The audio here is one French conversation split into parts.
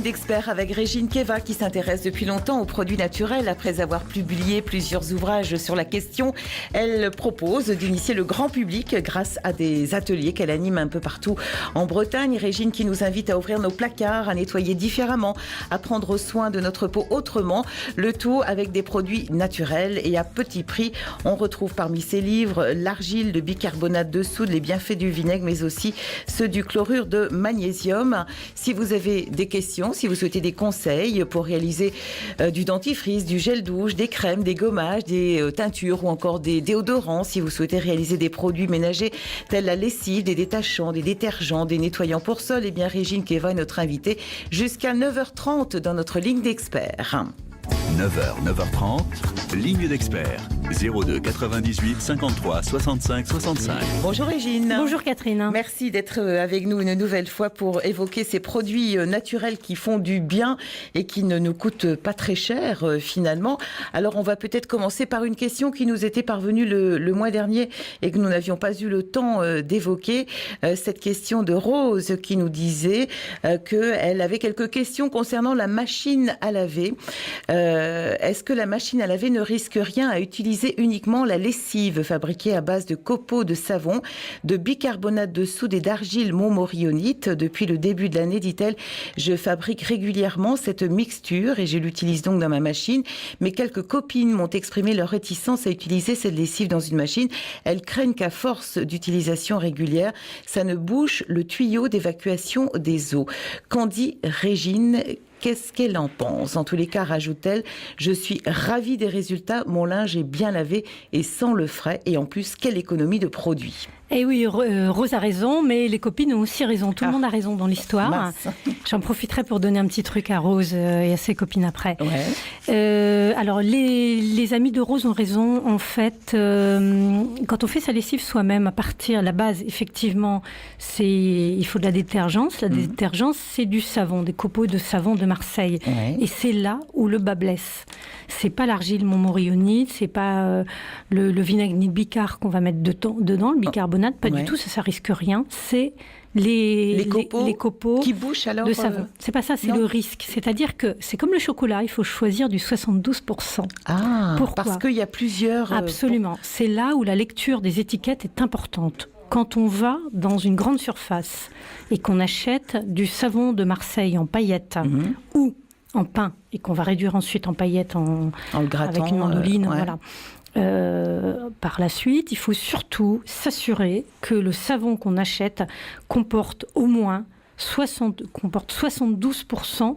ligne d'experts avec Régine Keva qui s'intéresse depuis longtemps aux produits naturels. Après avoir publié plusieurs ouvrages sur la question, elle propose d'initier le grand public grâce à des ateliers qu'elle anime un peu partout en Bretagne. Régine qui nous invite à ouvrir nos placards, à nettoyer différemment, à prendre soin de notre peau autrement, le tout avec des produits naturels et à petit prix. On retrouve parmi ses livres l'argile de bicarbonate de soude, les bienfaits du vinaigre, mais aussi ceux du chlorure de magnésium. Si vous avez des questions, si vous souhaitez des conseils pour réaliser du dentifrice, du gel douche, des crèmes, des gommages, des teintures ou encore des déodorants, si vous souhaitez réaliser des produits ménagers tels la lessive, des détachants, des détergents, des nettoyants pour sol, eh bien Régine Keva est notre invitée jusqu'à 9h30 dans notre ligne d'experts. 9h, 9h30, ligne d'experts, 02 98 53 65 65. Bonjour Régine. Bonjour Catherine. Merci d'être avec nous une nouvelle fois pour évoquer ces produits naturels qui font du bien et qui ne nous coûtent pas très cher finalement. Alors on va peut-être commencer par une question qui nous était parvenue le mois dernier et que nous n'avions pas eu le temps d'évoquer. Cette question de Rose qui nous disait qu'elle avait quelques questions concernant la machine à laver. Est-ce que la machine à laver ne risque rien à utiliser uniquement la lessive fabriquée à base de copeaux de savon, de bicarbonate de soude et d'argile montmorillonite? Depuis le début de l'année, dit-elle, je fabrique régulièrement cette mixture et je l'utilise donc dans ma machine. Mais quelques copines m'ont exprimé leur réticence à utiliser cette lessive dans une machine. Elles craignent qu'à force d'utilisation régulière, ça ne bouche le tuyau d'évacuation des eaux. Qu'en dit Régine ? Qu'est-ce qu'elle en pense? En tous les cas, rajoute-t-elle, je suis ravie des résultats, mon linge est bien lavé et sans le frais. Et en plus, quelle économie de produits. Eh oui, Rose a raison, mais les copines ont aussi raison. Tout le monde a raison dans l'histoire. J'en profiterai pour donner un petit truc à Rose et à ses copines après. Ouais. Alors, les amis de Rose ont raison. En fait, quand on fait sa lessive soi-même, à partir, la base, effectivement, il faut de la détergence. La détergence, c'est du savon, des copeaux de savon de Marseille. Ouais. Et c'est là où le bas blesse. C'est pas l'argile montmorillonite, c'est pas le vinaigre ni le bicard qu'on va mettre dedans, le bicarbonate. Pas du tout, ça risque rien. C'est les copeaux qui bouchent alors de savon. C'est pas ça, c'est le risque. C'est-à-dire que c'est comme le chocolat, il faut choisir du 72%. Ah, pourquoi? Parce qu'il y a plusieurs... Absolument. C'est là où la lecture des étiquettes est importante. Quand on va dans une grande surface et qu'on achète du savon de Marseille en paillettes ou en pain et qu'on va réduire ensuite en paillettes en le grattant, avec une mandoline, voilà. Par la suite, il faut surtout s'assurer que le savon qu'on achète comporte au moins 72%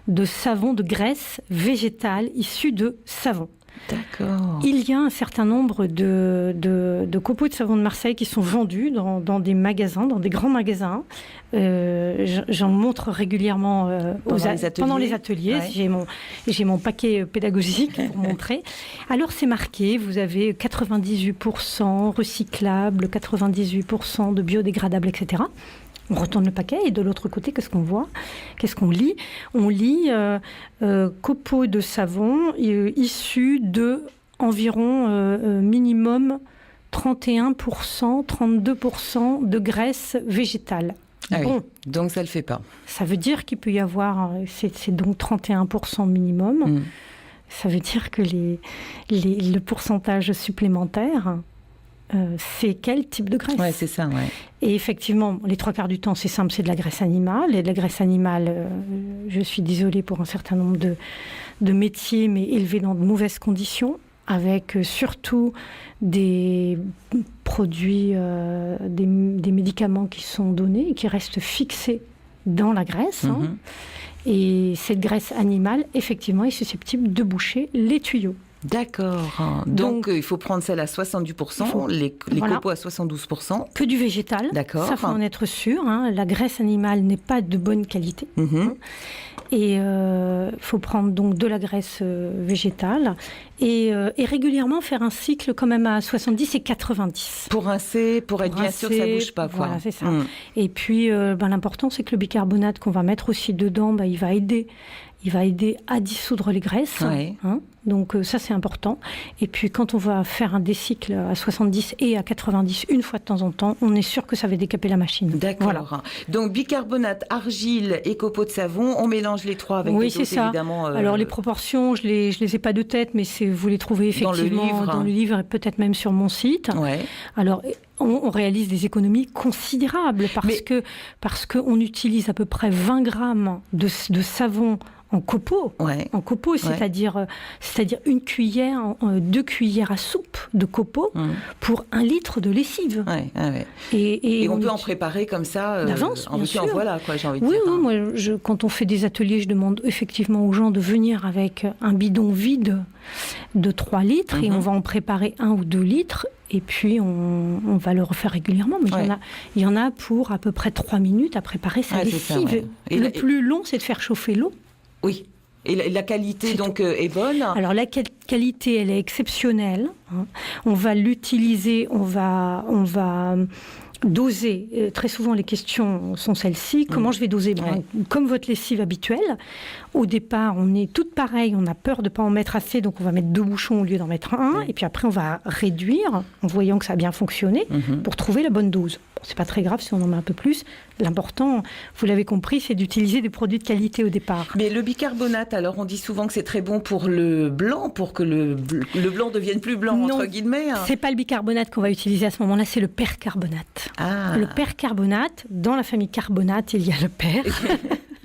de savon de graisse végétale issue de savon. D'accord. Il y a un certain nombre de copeaux de savon de Marseille qui sont vendus dans des magasins, dans des grands magasins. J'en montre régulièrement pendant les ateliers. Ouais. J'ai mon paquet pédagogique pour montrer. Alors c'est marqué, vous avez 98% recyclable, 98% de biodégradable, etc. On retourne le paquet et de l'autre côté, qu'est-ce qu'on voit? Qu'est-ce qu'on lit? On lit copeaux de savon issus de environ minimum 31%, 32% de graisse végétale. Ah bon, oui. Donc ça ne le fait pas. Ça veut dire qu'il peut y avoir, c'est donc 31% minimum. Ça veut dire que le pourcentage supplémentaire... c'est quel type de graisse? Ouais, c'est ça, ouais. Et effectivement, les 3/4 du temps, c'est simple, c'est de la graisse animale. Et de la graisse animale, je suis désolée pour un certain nombre de métiers, mais élevés dans de mauvaises conditions, avec surtout des produits, des médicaments qui sont donnés et qui restent fixés dans la graisse. Hein. Et cette graisse animale, effectivement, est susceptible de boucher les tuyaux. D'accord. Donc il faut prendre celle à 70%, les copeaux à 72%. Que du végétal. D'accord. Ça, faut en être sûr. Hein. La graisse animale n'est pas de bonne qualité. Et faut prendre donc de la graisse végétale et régulièrement faire un cycle quand même à 70 et 90. Pour rincer, pour être bien sûr que ça ne bouge pas. Voilà, c'est ça. Et puis l'important, c'est que le bicarbonate qu'on va mettre aussi dedans, il va aider il va aider à dissoudre les graisses. Ouais. Donc ça, c'est important. Et puis, quand on va faire un décycle à 70 et à 90 une fois de temps en temps, on est sûr que ça va décaper la machine. D'accord. Voilà. Donc, bicarbonate, argile et copeaux de savon, on mélange les trois avec oui, des doses, c'est ça. Évidemment. Alors, les proportions, je les ai pas de tête, mais vous les trouvez effectivement dans le livre et peut-être même sur mon site. Ouais. Alors, on réalise des économies considérables parce qu'on utilise à peu près 20 grammes de savon en copeaux, c'est-à-dire une cuillère, 2 cuillères à soupe de copeaux pour 1 litre de lessive. Et on peut en préparer comme ça d'avance, bien sûr. Voilà, quoi, j'ai envie de dire. Oui, moi, quand on fait des ateliers, je demande effectivement aux gens de venir avec un bidon vide de 3 litres et on va en préparer 1 ou 2 litres. Et puis, on va le refaire régulièrement. Mais il y en a pour à peu près 3 minutes à préparer sa lessive. Ça, et le plus long, c'est de faire chauffer l'eau. Oui. Et la qualité, donc, est bonne? Alors, la qualité, elle est exceptionnelle. On va l'utiliser, on va doser. Très souvent, les questions sont celles-ci. Comment je vais doser? Comme votre lessive habituelle. Au départ, on est toutes pareilles. On a peur de ne pas en mettre assez, donc on va mettre 2 bouchons au lieu d'en mettre 1. Et puis après, on va réduire, en voyant que ça a bien fonctionné, pour trouver la bonne dose. C'est pas très grave si on en met un peu plus. L'important, vous l'avez compris, c'est d'utiliser des produits de qualité au départ. Mais le bicarbonate, alors on dit souvent que c'est très bon pour le blanc, pour que le blanc devienne plus blanc, entre guillemets. C'est pas le bicarbonate qu'on va utiliser à ce moment-là, c'est le percarbonate. Le percarbonate, dans la famille carbonate, il y a le per.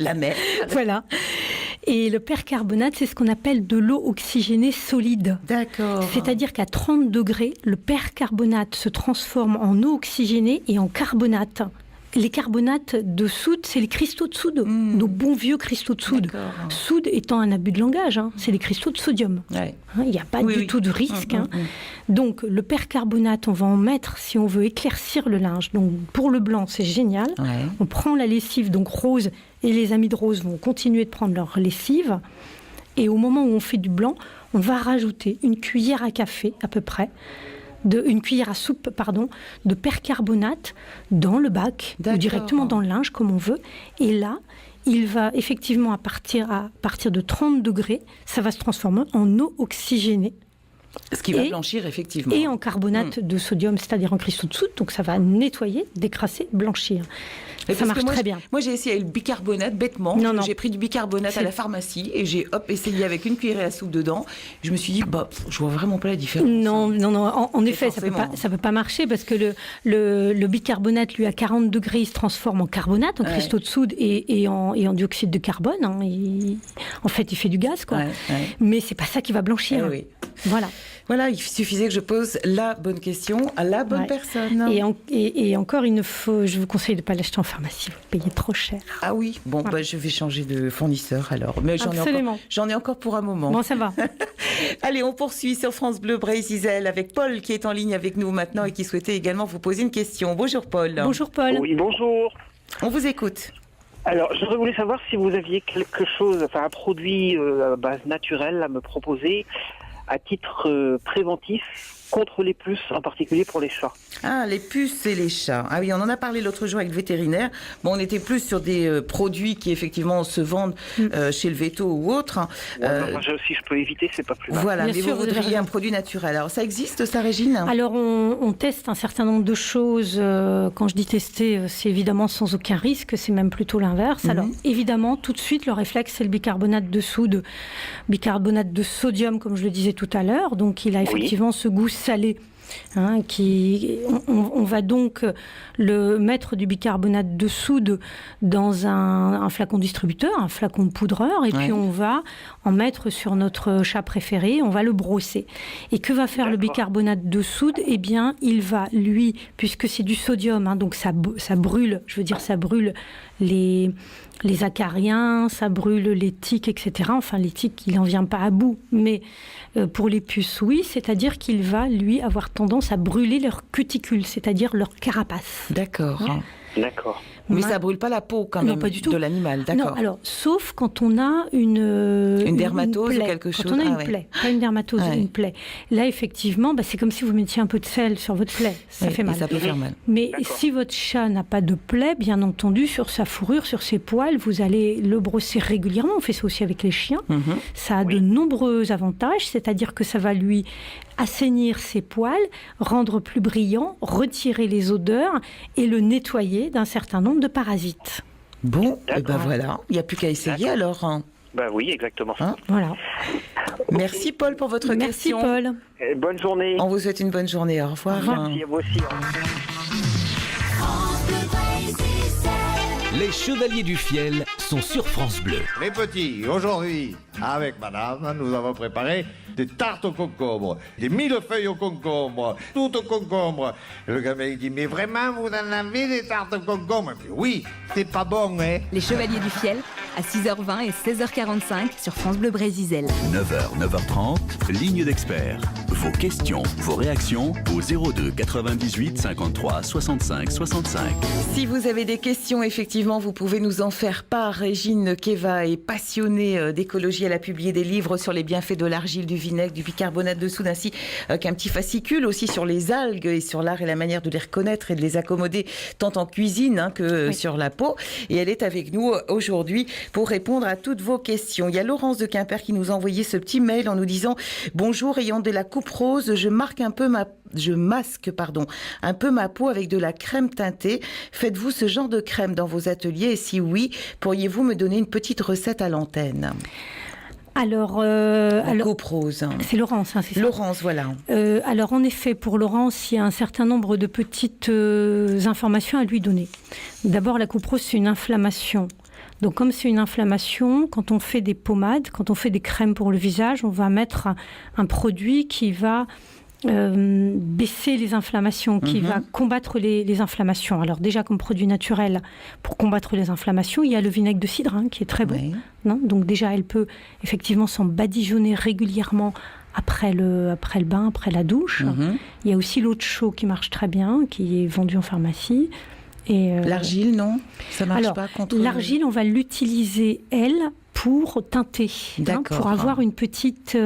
La mer. Voilà. Et le percarbonate, c'est ce qu'on appelle de l'eau oxygénée solide. D'accord. C'est-à-dire qu'à 30 degrés, le percarbonate se transforme en eau oxygénée et en carbonate. Les carbonates de soude, c'est les cristaux de soude, nos bons vieux cristaux de soude. Soude étant un abus de langage, c'est les cristaux de sodium. Il n'y a pas du tout de risque. Donc, le percarbonate, on va en mettre si on veut éclaircir le linge. Donc, pour le blanc, c'est génial. On prend la lessive, donc rose, et les amis de rose vont continuer de prendre leur lessive. Et au moment où on fait du blanc, on va rajouter une cuillère à café, à peu près, une cuillère à soupe, de percarbonate dans le bac, ou directement dans le linge, comme on veut. Et là, il va effectivement, à partir de 30 degrés, ça va se transformer en eau oxygénée. Ce qui va blanchir, effectivement. Et en carbonate de sodium, c'est-à-dire en cristaux de soude. Donc ça va nettoyer, décrasser, blanchir. Ça marche très bien. Moi, j'ai essayé le bicarbonate, bêtement. J'ai pris du bicarbonate à la pharmacie et j'ai essayé avec une cuillerée à soupe dedans. Je me suis dit, je vois vraiment pas la différence. Non. En effet, ça peut pas marcher parce que le bicarbonate, lui, à 40 degrés, il se transforme en carbonate, en cristaux de soude et en dioxyde de carbone. En fait, il fait du gaz, quoi. Mais c'est pas ça qui va blanchir. Voilà, il suffisait que je pose la bonne question à la bonne personne. Et encore, je vous conseille de ne pas l'acheter en pharmacie, vous payez trop cher. Ah oui, je vais changer de fournisseur alors. Mais j'en ai encore pour un moment. Bon, ça va. Allez, on poursuit sur France Bleu Brésil avec Paul qui est en ligne avec nous maintenant et qui souhaitait également vous poser une question. Bonjour Paul. Bonjour Paul. Oui, bonjour. On vous écoute. Alors, j'aurais voulu savoir si vous aviez quelque chose, un produit à base naturelle à me proposer à titre préventif contre les puces, en particulier pour les chats. Ah, les puces et les chats. Ah oui, on en a parlé l'autre jour avec le vétérinaire. Bon, on était plus sur des produits qui, effectivement, se vendent chez le véto ou autre. Si je peux éviter, c'est pas plus mal. Voilà, mais vous voudriez un produit naturel. Alors, ça existe, ça, Régine? Alors, on teste un certain nombre de choses. Quand je dis tester, c'est évidemment sans aucun risque. C'est même plutôt l'inverse. Alors, évidemment, tout de suite, le réflexe, c'est le bicarbonate de soude, bicarbonate de sodium, comme je le disais tout à l'heure. Donc, il a effectivement ce goût salé. On va donc mettre du bicarbonate de soude dans un flacon distributeur, un flacon poudreur, et puis on va en mettre sur notre chat préféré, on va le brosser. Et que va faire le bicarbonate de soude? Eh bien, il va, lui, puisque c'est du sodium, donc ça brûle, ça brûle les acariens, ça brûle les tiques, etc. Enfin, les tiques, il n'en vient pas à bout, mais pour les puces, oui, c'est-à-dire qu'il va, lui, avoir tendance à brûler leur cuticule, c'est-à-dire leur carapace. D'accord. D'accord. Mais ça brûle pas la peau quand même de l'animal, d'accord. Non, alors, sauf quand on a une dermatose plaie, ou quelque chose. Quand on a une plaie, pas une dermatose, une plaie. Là, effectivement, c'est comme si vous mettiez un peu de sel sur votre plaie. Ça fait mal. Ça peut faire mal. Mais si votre chat n'a pas de plaie, bien entendu, sur sa fourrure, sur ses poils, vous allez le brosser régulièrement. On fait ça aussi avec les chiens. Ça a de nombreux avantages, c'est-à-dire que ça va lui assainir ses poils, rendre plus brillant, retirer les odeurs et le nettoyer d'un certain nombre de parasites. Bon, et ben voilà, il n'y a plus qu'à essayer alors. Oui, exactement. Voilà. Merci Paul pour votre question. Merci Paul. Bonne journée. On vous souhaite une bonne journée. Au revoir. Merci à vous aussi. Les Chevaliers du Fiel sont sur France Bleu. Les petits, aujourd'hui, avec madame, nous avons préparé des tartes au concombre, des millefeuilles au concombre, tout au concombre. Et le gamin il dit, mais vraiment, vous en avez des tartes au concombre? Oui, c'est pas bon, hein? Les Chevaliers du Fiel, à 6h20 et 16h45 sur France Bleu Brésil. 9h, 9h30, ligne d'experts. Vos questions, vos réactions au 02 98 53 65 65. Si vous avez des questions, effectivement, vous pouvez nous en faire part. Régine Keva est passionnée d'écologie. Elle a publié des livres sur les bienfaits de l'argile, du vinaigre, du bicarbonate de soude, ainsi qu'un petit fascicule aussi sur les algues et sur l'art et la manière de les reconnaître et de les accommoder tant en cuisine que sur la peau. Et elle est avec nous aujourd'hui pour répondre à toutes vos questions. Il y a Laurence de Quimper qui nous a envoyé ce petit mail en nous disant « Bonjour, ayant de la coupe rose, je masque un peu ma peau avec de la crème teintée. Faites-vous ce genre de crème dans vos ateliers? Et si oui, pourriez-vous me donner une petite recette à l'antenne ?» Alors, coupe rose. C'est Laurence, c'est ça? Laurence, voilà. Alors, en effet, pour Laurence, il y a un certain nombre de petites informations à lui donner. D'abord, la coupe rose, c'est une inflammation. Donc, comme c'est une inflammation, quand on fait des pommades, quand on fait des crèmes pour le visage, on va mettre un produit qui va baisser les inflammations, qui va combattre les inflammations. Alors déjà, comme produit naturel pour combattre les inflammations, il y a le vinaigre de cidre qui est très bon. Oui. Donc déjà, elle peut effectivement s'en badigeonner régulièrement après le bain, après la douche. Il y a aussi l'eau de chaux qui marche très bien, qui est vendue en pharmacie. L'argile, non? Ça marche pas contre... L'argile, on va l'utiliser, pour teinter, pour avoir une petite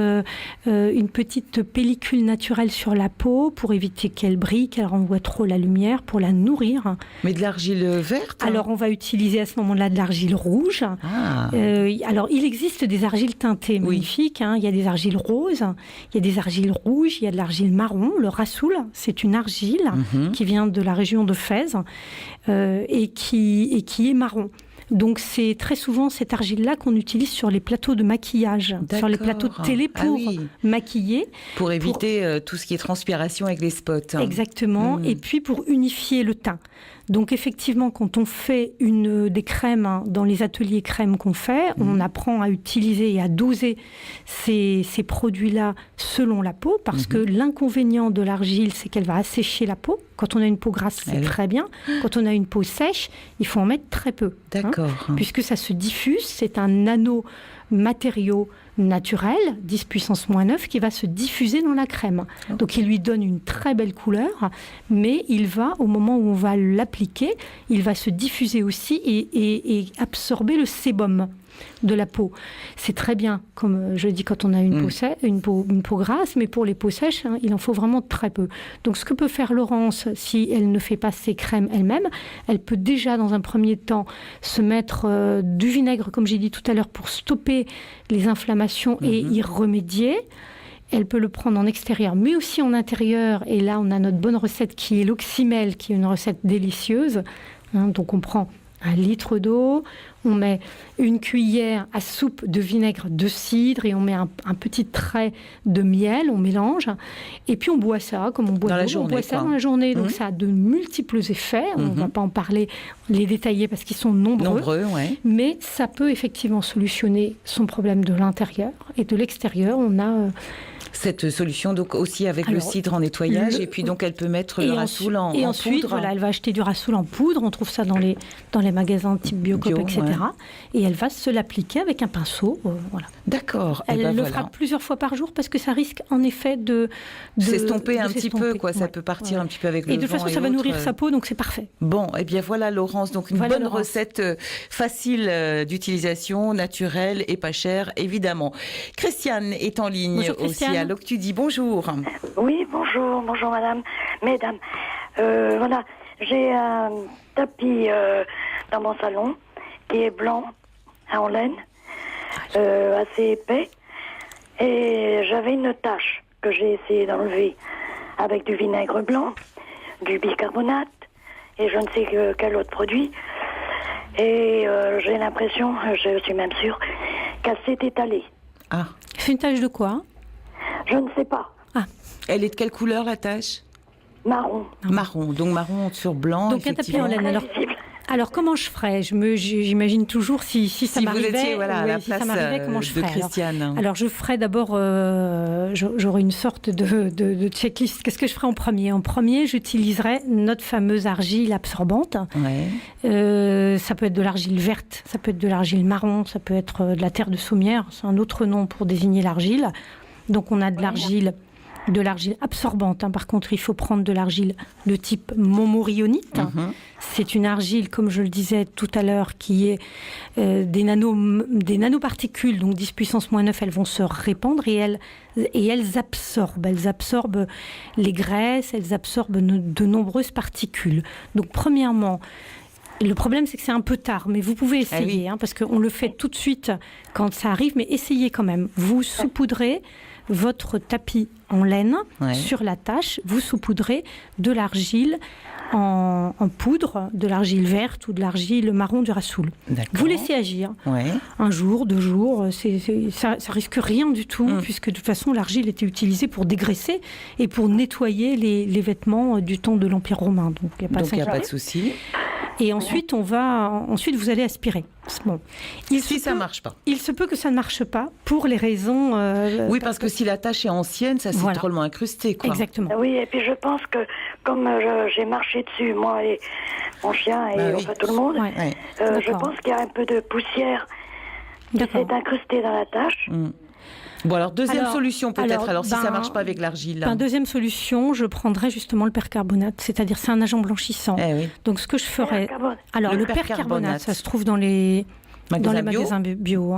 pellicule naturelle sur la peau, pour éviter qu'elle brille, qu'elle renvoie trop la lumière, pour la nourrir. Mais de l'argile verte? Alors, on va utiliser à ce moment-là de l'argile rouge. Alors, il existe des argiles teintées magnifiques. Il y a des argiles roses, il y a des argiles rouges, il y a de l'argile marron. Le rassoul, c'est une argile qui vient de la région de Fès et qui est marron. Donc, c'est très souvent cette argile-là qu'on utilise sur les plateaux de maquillage, sur les plateaux de télé pour maquiller. Pour éviter tout ce qui est transpiration avec les spots. Exactement. Et puis, pour unifier le teint. Donc, effectivement, quand on fait des crèmes, dans les ateliers crèmes qu'on fait, on apprend à utiliser et à doser ces produits-là selon la peau, parce que l'inconvénient de l'argile, c'est qu'elle va assécher la peau. Quand on a une peau grasse, c'est très bien. Quand on a une peau sèche, il faut en mettre très peu. D'accord. Puisque ça se diffuse, c'est un nanomatériau naturel, 10 puissance moins 9, qui va se diffuser dans la crème. Donc il lui donne une très belle couleur, mais il va, au moment où on va l'appliquer, il va se diffuser aussi et absorber le sébum de la peau. C'est très bien, comme je dis, quand on a une peau grasse, mais pour les peaux sèches, il en faut vraiment très peu. Donc ce que peut faire Laurence, si elle ne fait pas ses crèmes elle-même, elle peut déjà, dans un premier temps, se mettre du vinaigre, comme j'ai dit tout à l'heure, pour stopper les inflammations et y remédier. Elle peut le prendre en extérieur, mais aussi en intérieur. Et là, on a notre bonne recette qui est l'oxymel, qui est une recette délicieuse. Donc on prend 1 litre d'eau, on met une cuillère à soupe de vinaigre de cidre et on met un petit trait de miel, on mélange. Et puis on boit ça, comme on boit de l'eau, on boit ça dans la journée. Donc ça a de multiples effets. On ne va pas en parler, les détailler parce qu'ils sont nombreux. Mais ça peut effectivement solutionner son problème de l'intérieur. Et de l'extérieur, on a... cette solution donc aussi avec le cidre en nettoyage et puis donc elle peut mettre le rassoul en poudre. Et ensuite, elle va acheter du rassoul en poudre. On trouve ça dans les magasins type Biocoop, etc. Et elle va se l'appliquer avec un pinceau. Voilà. D'accord. Elle le fera plusieurs fois par jour parce que ça risque en effet de s'estomper un petit peu, quoi. Ça peut partir un petit peu avec le vent. Et de toute façon, ça va nourrir sa peau, donc c'est parfait. Bon, et bien voilà, Laurence, donc une bonne recette facile d'utilisation, naturelle et pas chère, évidemment. Christiane est en ligne aussi à l'Octudie. Bonjour. Oui, bonjour madame, mesdames. Voilà, j'ai un tapis dans mon salon qui est blanc, en laine, assez épais. Et j'avais une tache que j'ai essayé d'enlever avec du vinaigre blanc, du bicarbonate et je ne sais quel autre produit. Et j'ai l'impression, je suis même sûre, qu'elle s'est étalée. Ah. C'est une tache de quoi? Je ne sais pas. Ah. Elle est de quelle couleur, la tache? Marron. Marron, donc marron sur blanc. Donc un tapis en laine. Alors comment je ferais? J'imagine toujours si ça m'arrivait. Si vous étiez à la place comment je ferais? Christiane. Alors je ferais d'abord, j'aurais une sorte de checklist. Qu'est-ce que je ferais en premier? En premier, j'utiliserais notre fameuse argile absorbante. Ouais. Ça peut être de l'argile verte, ça peut être de l'argile marron, ça peut être de la terre de saumière. C'est un autre nom pour désigner l'argile. Donc on a de l'argile absorbante. Par contre, il faut prendre de l'argile de type montmorillonite. C'est une argile, comme je le disais tout à l'heure, qui est des nanoparticules, donc 10 puissance -9, elles vont se répandre et elles absorbent. Elles absorbent les graisses, elles absorbent de nombreuses particules. Donc, premièrement, le problème, c'est que c'est un peu tard, mais vous pouvez essayer, parce qu'on le fait tout de suite quand ça arrive, mais essayez quand même. Vous saupoudrez votre tapis en laine sur la tache, vous saupoudrez de l'argile en poudre, de l'argile verte ou de l'argile marron du Rassoul. Vous laissez agir. Un jour, 2 jours, ça risque rien du tout, puisque de toute façon, l'argile était utilisée pour dégraisser et pour nettoyer les vêtements du temps de l'Empire romain. Donc, il n'y a pas de souci. Et ensuite, vous allez aspirer. Bon. Ça ne marche pas. Il se peut que ça ne marche pas pour les raisons... oui, parce que si la tache est ancienne, ça s'est drôlement incrusté, quoi. Exactement. Oui, et puis je pense que comme j'ai marché dessus, moi et mon chien et tout le monde, je pense qu'il y a un peu de poussière qui s'est incrustée dans la tache. Bon, alors deuxième solution peut-être, alors si ça ne marche pas avec l'argile. Deuxième solution, je prendrais justement le percarbonate, c'est-à-dire c'est un agent blanchissant. Donc ce que je ferais... Alors le percarbonate, ça se trouve dans les magasins bio.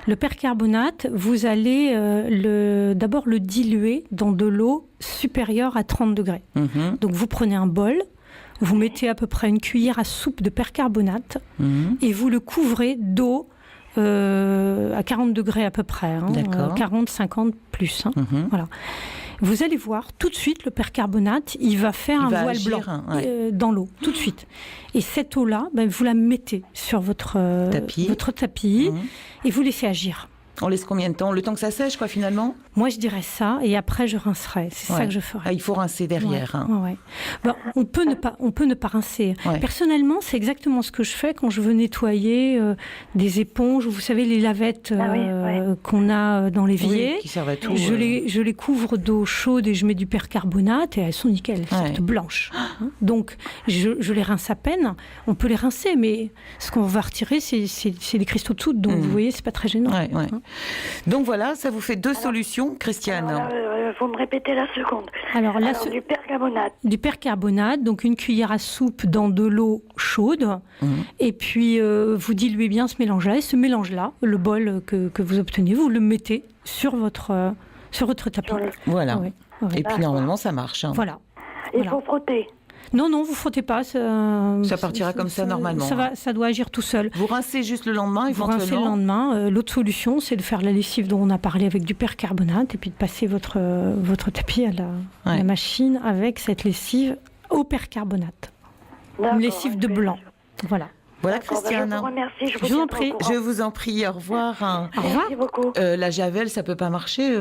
Le percarbonate, vous allez d'abord le diluer dans de l'eau supérieure à 30 degrés. Donc vous prenez un bol, vous mettez à peu près une cuillère à soupe de percarbonate et vous le couvrez d'eau à 40 degrés à peu près, 40, 50 plus. Voilà. Vous allez voir, tout de suite, le percarbonate, il va faire un voile blanc dans l'eau, tout de suite. Et cette eau-là, vous la mettez sur votre tapis et vous laissez agir. On laisse combien de temps? Le temps que ça sèche, quoi, finalement? Moi, je dirais ça, et après, je rincerai. C'est ça que je ferai. Ah, il faut rincer derrière. On peut ne pas rincer. Personnellement, c'est exactement ce que je fais quand je veux nettoyer des éponges, vous savez, les lavettes qu'on a dans l'évier. Qui servent à tout. Je les couvre d'eau chaude et je mets du percarbonate et elles sont nickel, elles sortent blanches. Donc, je les rince à peine. On peut les rincer, mais ce qu'on va retirer, c'est des cristaux de soude. Donc, vous voyez, c'est pas très gênant. Donc voilà, ça vous fait 2 solutions, Christiane. Vous me répétez la seconde. Alors du percarbonate. Du percarbonate, donc une cuillère à soupe dans de l'eau chaude. Et puis vous diluez bien ce mélange-là. Et ce mélange-là, le bol que vous obtenez, vous le mettez sur votre tapis. Voilà. Et puis normalement, ça marche. Voilà. Il faut frotter. Non, vous frottez pas. Ça partira comme ça normalement. Ça doit agir tout seul. Vous rincez juste le lendemain, éventuellement. Vous rincez le lendemain. L'autre solution, c'est de faire la lessive dont on a parlé avec du percarbonate et puis de passer votre tapis à la machine avec cette lessive au percarbonate. Une lessive de blanc. Voilà. Voilà, Christiane. Je vous remercie. Je vous en prie. Je vous en prie. Au revoir. Merci beaucoup. La javel, ça peut pas marcher,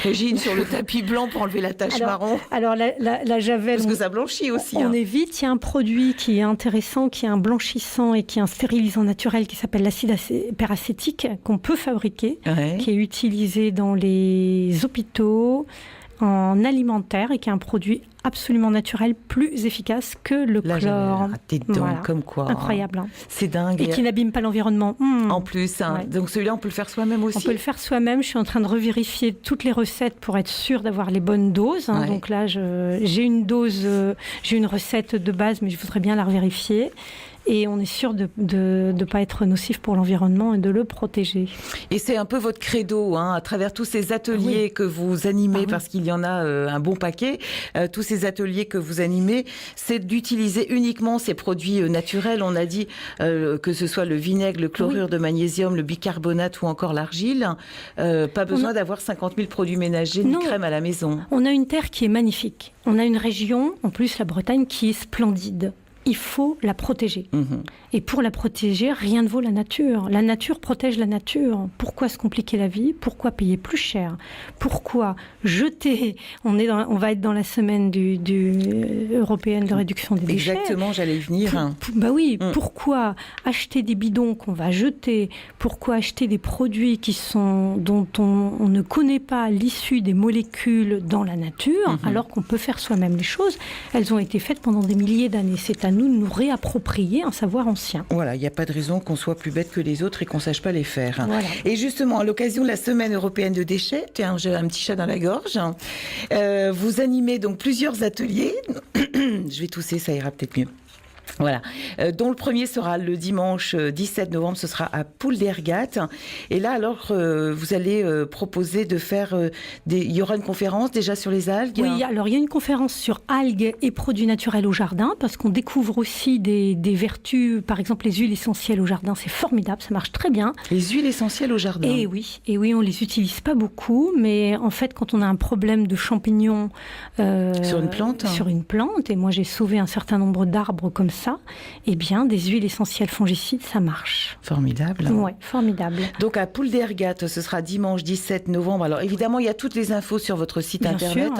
Régine, sur le tapis blanc pour enlever la tache marron. Alors la javel. Parce que ça blanchit aussi. On évite. Il y a un produit qui est intéressant, qui est un blanchissant et qui est un stérilisant naturel qui s'appelle l'acide peracétique qu'on peut fabriquer, qui est utilisé dans les hôpitaux, en alimentaire et qui est un produit absolument naturel, plus efficace que le chlore. Comme quoi. Incroyable. Hein. C'est dingue. Et qui n'abîme pas l'environnement. En plus, hein. Donc celui-là, on peut le faire soi-même aussi. On peut le faire soi-même. Je suis en train de revérifier toutes les recettes pour être sûre d'avoir les bonnes doses. Hein. Donc là, j'ai une dose, j'ai une recette de base, mais je voudrais bien la revérifier. Et on est sûr de ne pas être nocif pour l'environnement et de le protéger. Et c'est un peu votre credo, hein, à travers tous ces ateliers que vous animez, parce qu'il y en a un bon paquet, tous ces ateliers que vous animez, c'est d'utiliser uniquement ces produits naturels. On a dit que ce soit le vinaigre, le chlorure de magnésium, le bicarbonate ou encore l'argile. Pas besoin d'avoir 50 000 produits ménagers ni crème à la maison. On a une terre qui est magnifique. On a une région, en plus la Bretagne, qui est splendide. Il faut la protéger. Et pour la protéger, rien ne vaut la nature. La nature protège la nature. Pourquoi se compliquer la vie? Pourquoi payer plus cher? Pourquoi jeter? On va être dans la semaine européenne de réduction des déchets. Exactement, j'allais y venir. Pourquoi acheter des bidons qu'on va jeter? Pourquoi acheter des produits dont on ne connaît pas l'issue des molécules dans la nature, alors qu'on peut faire soi-même les choses? Elles ont été faites pendant des milliers d'années. C'est à nous de nous réapproprier un savoir ancien. Voilà, il n'y a pas de raison qu'on soit plus bête que les autres et qu'on ne sache pas les faire. Voilà. Et justement, à l'occasion de la Semaine européenne de déchets, tiens, j'ai un petit chat dans la gorge, vous animez donc plusieurs ateliers. Je vais tousser, ça ira peut-être mieux. Voilà, dont le premier sera le dimanche 17 novembre, ce sera à Pouldergat. Et là, alors, vous allez proposer de faire il y aura une conférence déjà sur les algues. Oui, alors il y a une conférence sur algues et produits naturels au jardin, parce qu'on découvre aussi des vertus, par exemple les huiles essentielles au jardin, c'est formidable, ça marche très bien. Les huiles essentielles au jardin. Et oui, on les utilise pas beaucoup, mais en fait, quand on a un problème de champignons sur une plante, et moi j'ai sauvé un certain nombre d'arbres comme ça, eh bien, des huiles essentielles fongicides, ça marche. Formidable. Oui, formidable. Donc, à Pouldergat, ce sera dimanche 17 novembre. Alors, évidemment, il y a toutes les infos sur votre site internet,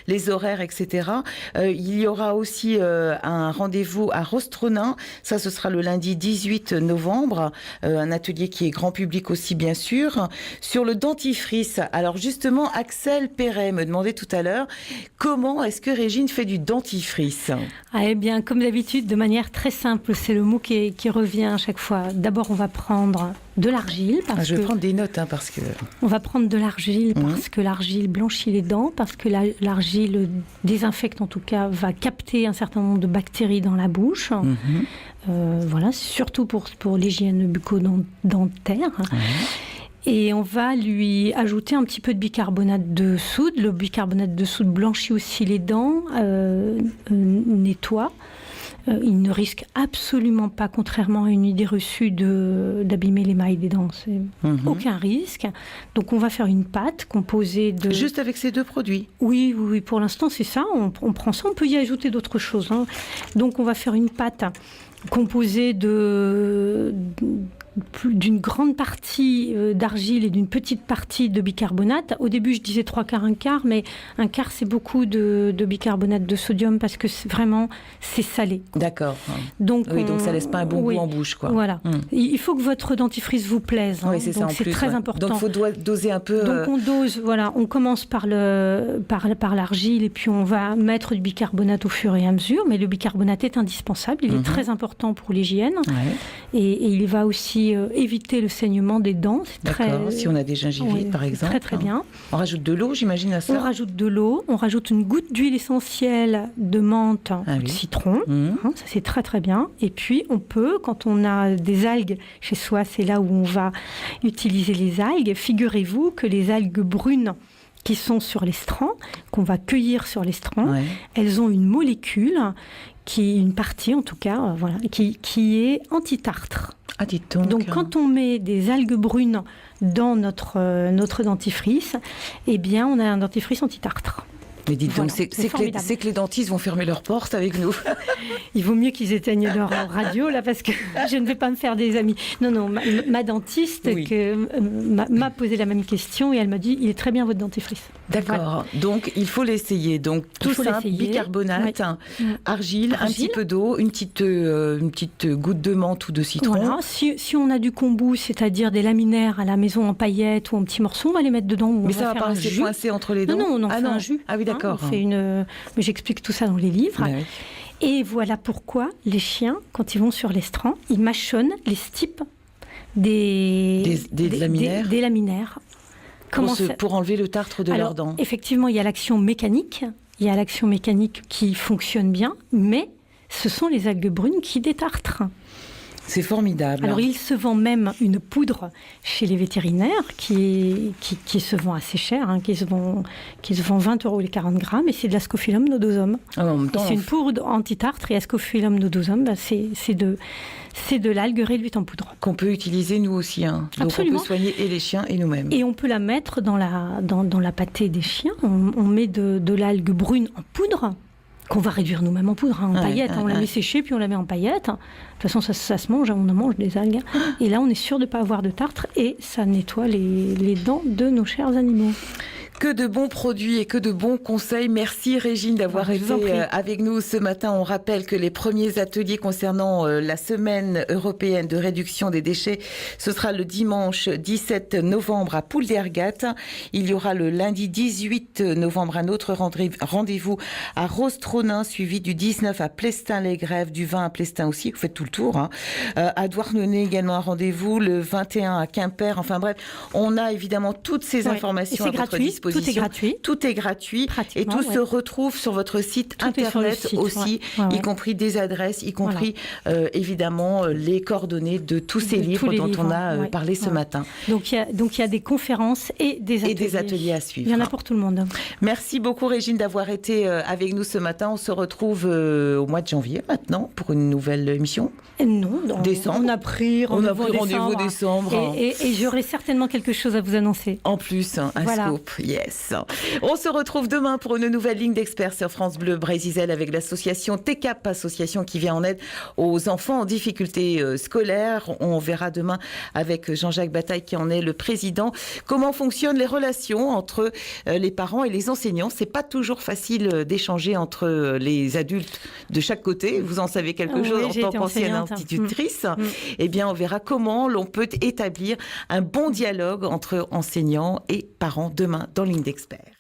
les horaires, etc. Il y aura aussi un rendez-vous à Rostronin. Ça, ce sera le lundi 18 novembre. Un atelier qui est grand public aussi, bien sûr. Sur le dentifrice. Alors, justement, Axel Perret me demandait tout à l'heure, comment est-ce que Régine fait du dentifrice? Eh bien, comme d'habitude, de manière très simple, c'est le mot qui revient à chaque fois. D'abord, on va prendre de l'argile. Je vais prendre des notes, parce que... On va prendre de l'argile parce que l'argile blanchit les dents, parce que l'argile désinfecte, en tout cas, va capter un certain nombre de bactéries dans la bouche. Voilà, surtout pour l'hygiène bucco-dentaire. Et on va lui ajouter un petit peu de bicarbonate de soude. Le bicarbonate de soude blanchit aussi les dents, nettoie. Il ne risque absolument pas, contrairement à une idée reçue, d'abîmer l'émail des dents. C'est aucun risque. Donc on va faire une pâte composée de... Juste avec ces deux produits? Oui, pour l'instant c'est ça. On prend ça, on peut y ajouter d'autres choses. Donc on va faire une pâte composée d'une grande partie d'argile et d'une petite partie de bicarbonate. Au début, je disais 3/4, 1/4, mais 1/4, c'est beaucoup de bicarbonate de sodium parce que c'est salé. D'accord. Donc, donc ça laisse pas un bon goût en bouche, quoi. Voilà. Il faut que votre dentifrice vous plaise. Oui, c'est ça en plus. C'est très important. Donc, il faut doser un peu. Donc, on dose, voilà. On commence par l'argile et puis on va mettre du bicarbonate au fur et à mesure. Mais le bicarbonate est indispensable. Il est très important pour l'hygiène. Et il va aussi éviter le saignement des dents. Si on a des gingivites, par exemple. Très, très bien. On rajoute de l'eau, j'imagine, à ça? On rajoute de l'eau, on rajoute une goutte d'huile essentielle de menthe ou de citron. Ça, c'est très, très bien. Et puis, on peut, quand on a des algues chez soi, c'est là où on va utiliser les algues. Figurez-vous que les algues brunes qui sont sur l'estran, qu'on va cueillir sur l'estran, elles ont une molécule une partie en tout cas, qui est anti-tartre. Ah, dites donc. Quand on met des algues brunes dans notre dentifrice, eh bien, on a un dentifrice anti-tartre. Mais dites donc, Voilà, c'est que les dentistes vont fermer leurs portes avec nous. Il vaut mieux qu'ils éteignent leur radio, là, parce que je ne vais pas me faire des amis. Non, ma dentiste m'a posé la même question et elle m'a dit, il est très bien votre dentifrice. D'accord, Voilà. donc il faut l'essayer. Donc tout simple, bicarbonate, argile, un petit peu d'eau, une petite goutte de menthe ou de citron. Voilà. Si on a du kombu, c'est-à-dire des laminaires à la maison en paillettes ou en petits morceaux, on va les mettre dedans. Mais ça va pas rester coincé entre les dents? Non, on en fait un jus. Ah oui, d'accord. Mais j'explique tout ça dans les livres. Ouais. Et voilà pourquoi les chiens, quand ils vont sur l'estran, ils mâchonnent les stipes des laminaires. Des laminaires. Pour enlever le tartre de leurs dents. Effectivement, il y a l'action mécanique. Il y a l'action mécanique qui fonctionne bien, mais ce sont les algues brunes qui détartrent. C'est formidable. Alors, il se vend même une poudre chez les vétérinaires qui se vend assez cher, qui se vend 20 € les 40 grammes, et c'est de l'Ascophyllum nodosum. C'est une poudre anti-tartre, et Ascophyllum nodosum, c'est de l'algue réduite en poudre. Qu'on peut utiliser nous aussi. Donc Absolument. on peut soigner et les chiens et nous-mêmes. Et on peut la mettre dans la pâtée des chiens. On met de l'algue brune en poudre, qu'on va réduire nous-mêmes en poudre, en paillettes. On la met sécher, puis on la met en paillettes. De toute façon, ça se mange, on en mange des algues. Et là, on est sûr de ne pas avoir de tartre, et ça nettoie les dents de nos chers animaux. Que de bons produits et que de bons conseils. Merci Régine d'avoir été avec nous ce matin. On rappelle que les premiers ateliers concernant la semaine européenne de réduction des déchets, ce sera le dimanche 17 novembre à Pouldergat. Il y aura le lundi 18 novembre un autre rendez-vous à Rostronin, suivi du 19 à Plestin-les-Grèves, du 20 à Plestin aussi. Vous faites tout le tour. À Douarnenez également un rendez-vous, le 21 à Quimper. Enfin bref, on a évidemment toutes ces informations à votre disposition. Tout est gratuit. Tout est gratuit. Et tout se retrouve sur votre site internet aussi, y compris des adresses, y compris évidemment les coordonnées de tous ces livres dont on a parlé ce matin. Donc il y a des conférences et des ateliers à suivre. Il y en a pour tout le monde. Merci beaucoup Régine d'avoir été avec nous ce matin. On se retrouve au mois de janvier maintenant pour une nouvelle émission. Non, décembre. On a pris rendez-vous décembre. Et j'aurai certainement quelque chose à vous annoncer. En plus, un scoop. Yes. On se retrouve demain pour une nouvelle ligne d'experts sur France Bleu Brésil avec l'association TECAP, association qui vient en aide aux enfants en difficulté scolaire. On verra demain avec Jean-Jacques Bataille qui en est le président comment fonctionnent les relations entre les parents et les enseignants. C'est pas toujours facile d'échanger entre les adultes de chaque côté. Vous en savez quelque chose en tant qu'ancienne institutrice. Eh bien, on verra comment l'on peut établir un bon dialogue entre enseignants et parents demain dans Ligne d'Experts.